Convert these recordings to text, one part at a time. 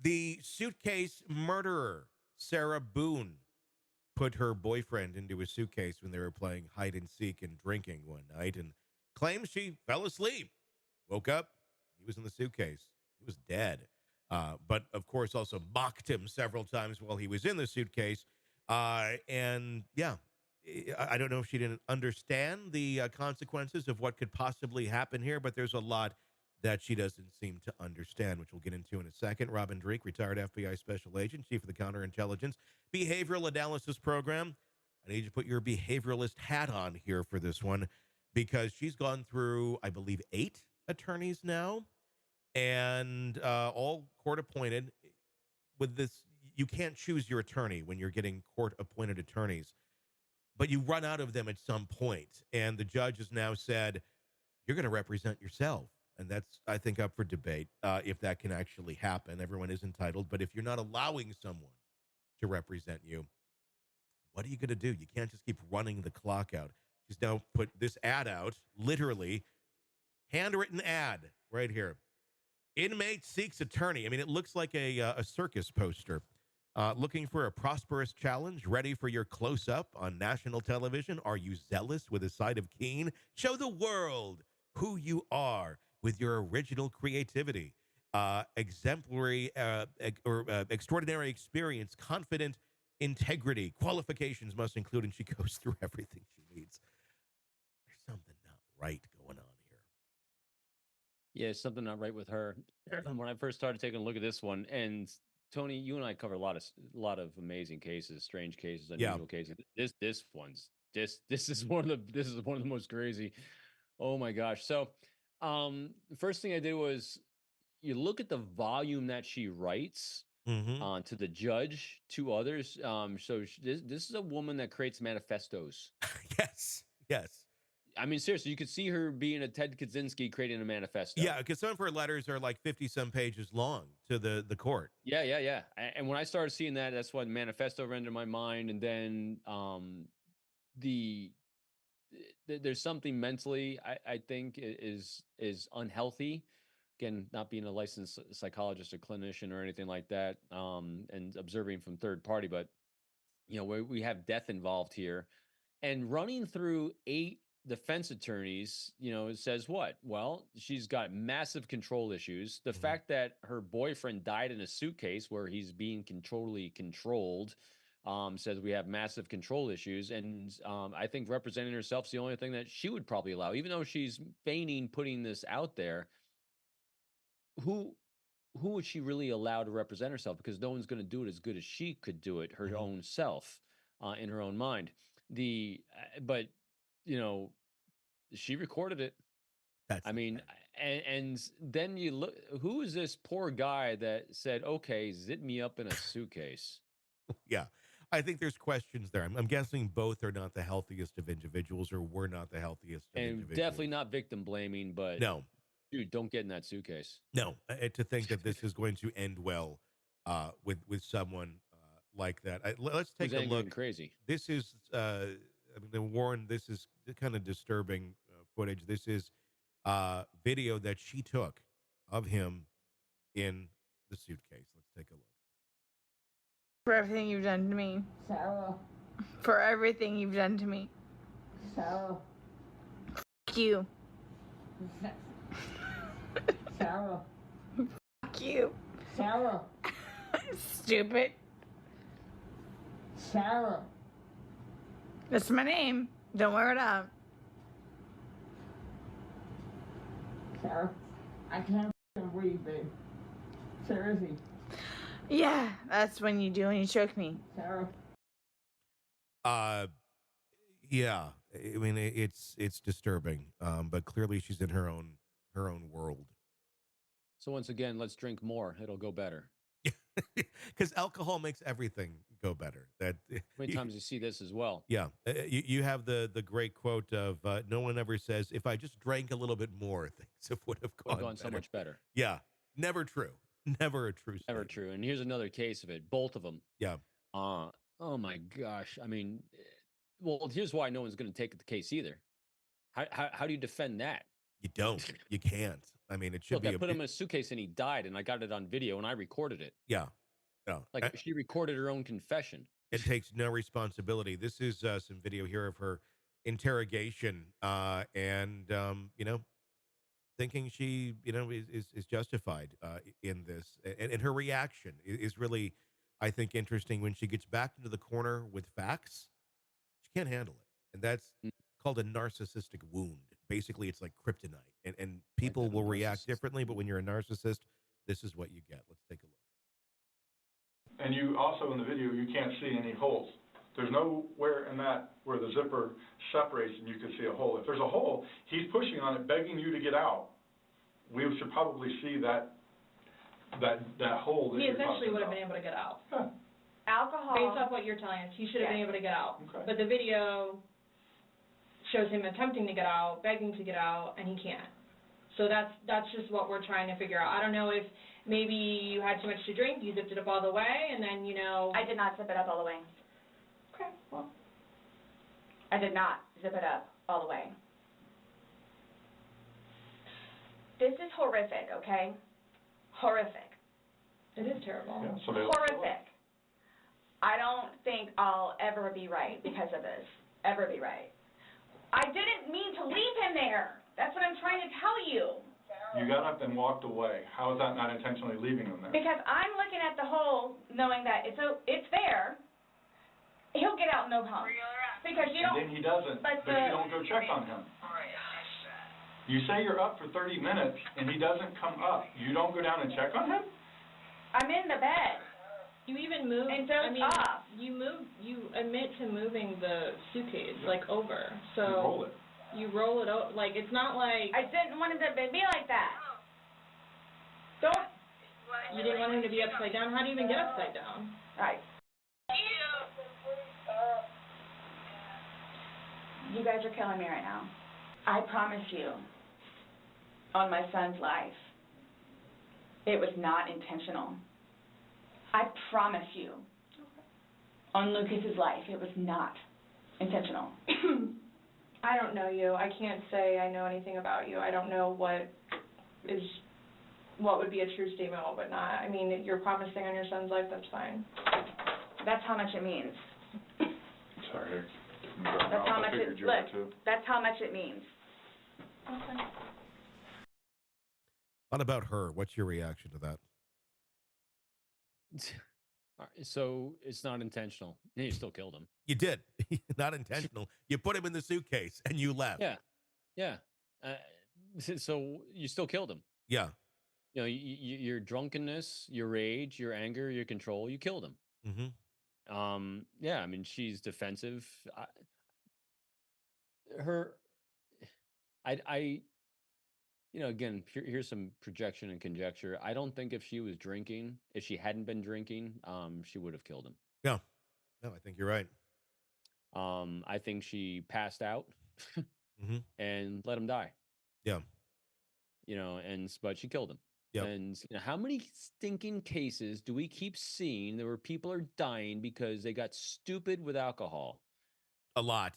The suitcase murderer, Sarah Boone, put her boyfriend into a suitcase when they were playing hide and seek and drinking one night and claims she fell asleep. Woke up, he was in the suitcase. He was dead. But of course, also mocked him several times while he was in the suitcase. And yeah, I don't know if she didn't understand the consequences of what could possibly happen here, but there's a lot that she doesn't seem to understand, which we'll get into in a second. Robin Dreeke, retired FBI special agent, chief of the counterintelligence behavioral analysis program. I need you to put your behavioralist hat on here for this one because she's gone through, I believe, 8 attorneys now, and all court appointed. With this, you can't choose your attorney when you're getting court appointed attorneys, but you run out of them at some point. And the judge has now said, you're going to represent yourself. And that's, I think, up for debate if that can actually happen. Everyone is entitled. But if you're not allowing someone to represent you, what are you going to do? You can't just keep running the clock out. She's now put this ad out, literally, handwritten ad right here. Inmate seeks attorney. I mean, it looks like a circus poster. Looking for a prosperous challenge? Ready for your close-up on national television? Are you zealous with a side of keen? Show the world who you are with your original creativity, exemplary or extraordinary experience, confident integrity. Qualifications must include, and she goes through everything she needs. There's something not right going on here. Yeah, something not right with her. When I first started taking a look at this one, and Tony, you and I cover a lot of amazing cases, strange cases, Yeah. unusual cases. This is one of the most crazy. Oh my gosh. So, the first thing I did was you look at the volume that she writes Mm-hmm. to the judge, to others. This is a woman that creates manifestos. Yes. Yes. I mean, seriously, you could see her being a Ted Kaczynski creating a manifesto. Yeah, because some of her letters are like 50-some pages long to the court. Yeah, yeah, yeah. And when I started seeing that, that's what manifesto rendered my mind. And then the there's something mentally I think is unhealthy. Again, not being a licensed psychologist or clinician or anything like that, and observing from third party, but we have death involved here, and running through 8 defense attorneys, it says what? Well, she's got massive control issues. The Mhm. fact that her boyfriend died in a suitcase where he's being controlled, says we have massive control issues. And I think representing herself is the only thing that she would probably allow, even though she's feigning putting this out there. Who who would she really allow to represent herself? Because no one's going to do it as good as she could do it, her Mhm. own self, in her own mind. But you know, she recorded it. That's I the mean, thing. and then you look, who is this poor guy that said, "Okay, zip me up in a suitcase"? Yeah. I think there's questions there. I'm guessing both are not the healthiest of individuals or were not the healthiest of And definitely individuals. not victim blaming, but No, dude, don't get in that suitcase. no. To think that this is going to end well with someone like that. Let's Who's take a angry look. and crazy? This is, I mean, the Warren, this is kind of disturbing footage. This is video that she took of him in the suitcase. Let's take a look. For everything you've done to me. Sarah, For everything you've done to me. Sarah, Fuck you. Sarah, Fuck you. Sarah, Stupid. Sarah, That's my name. Don't wear it out. Sarah. I can't breathe, babe. Seriously, Yeah, that's when you do when you choke me. Sarah. Uh, yeah. I mean, it's disturbing. But clearly she's in her own world. So once again, let's drink more. It'll go better. Because alcohol makes everything go better. That How many times you see this as well? yeah. You have the great quote of no one ever says if I just drank a little bit more, things would have Would have gone gone so better. much better. Yeah, never true. Never a true Never statement. true. And here's another case of it. Both of them. Yeah. Oh my gosh. I mean, well, here's why no one's going to take the case either. How do you defend that? You don't. You can't. I mean, it should Look, be I put him in a suitcase and he died, and I got it on video and I recorded it. yeah. No. Like she recorded her own confession. It takes no responsibility. This is some video here of her interrogation, and thinking she, is justified in this, and her reaction is really, I think, interesting when she gets back into the corner with facts. She can't handle it, and that's Mm. called a narcissistic wound. Basically, it's like kryptonite, and people Like a will react narcissist. differently. But when you're a narcissist, this is what you get. Let's take a look. And you also, in the video, you can't see any holes. There's nowhere in that where the zipper separates and you can see a hole. If there's a hole, he's pushing on it, begging you to get out. We should probably see that hole that He you're essentially talking would have about. been able to get out. Yeah. Alcohol. Based off what you're telling us, he should have been Yes. able to get out. Okay. But the video shows him attempting to get out, begging to get out, and he can't. So that's just what we're trying to figure out. I don't know if maybe you had too much to drink, you zipped it up all the way, and then, I did not zip it up all the way. Okay, well, I did not zip it up all the way. This is horrific, okay? Horrific. it is terrible. Yeah, somebody else- Horrific. I don't think I'll ever be right because of this. Ever be right. I didn't mean to leave him there. That's what I'm trying to tell you. You got up and walked away. How is that not intentionally leaving him there? Because I'm looking at the hole, knowing that it's there. He'll get out no problem. Because you And then don't. he doesn't, but but you don't go check on him. You say you're up for 30 minutes and he doesn't come up. You don't go down and check on him? I'm in the bed. You even moved, And dozed off. you admit to moving the suitcase, like, over. So You roll it. you roll it over. Like, it's not like I didn't want him to be like that. Don't. you didn't want him to be upside down. How do you even get upside down? Right. You guys are killing me right now. I promise you, on my son's life, it was not intentional. I promise you, on Lucas's life, it was not intentional. I don't know you. I can't say I know anything about you. I don't know what would be a true statement, what would not. I mean, you're promising on your son's life, that's fine. That's how much it means. Sorry. That's how much it, look, that's how much it means. Okay. What about her? What's your reaction to that? All right, so it's not intentional. And you still killed him. You did. Not intentional. You put him in the suitcase and you left. Yeah. So you still killed him. Yeah. Your drunkenness, your rage, your anger, your control, you killed him. Mm-hmm. Yeah, I mean, she's defensive. Again, here's some projection and conjecture. I don't think if she hadn't been drinking, she would have killed him. Yeah. No, I think you're right. I think she passed out Mm-hmm. and let him die. Yeah. But she killed him. Yep. And how many stinking cases do we keep seeing where people are dying because they got stupid with alcohol? A lot.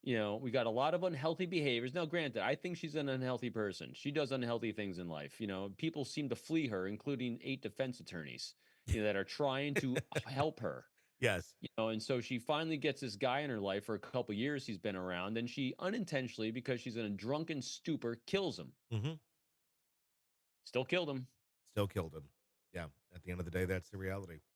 We got a lot of unhealthy behaviors. Now, granted, I think she's an unhealthy person. She does unhealthy things in life. People seem to flee her, including 8 defense attorneys, that are trying to help her. Yes. And so she finally gets this guy in her life for a couple years he's been around, and she unintentionally, because she's in a drunken stupor, kills him. Mm-hmm. Still killed him. Still killed him. Yeah. At the end of the day, that's the reality.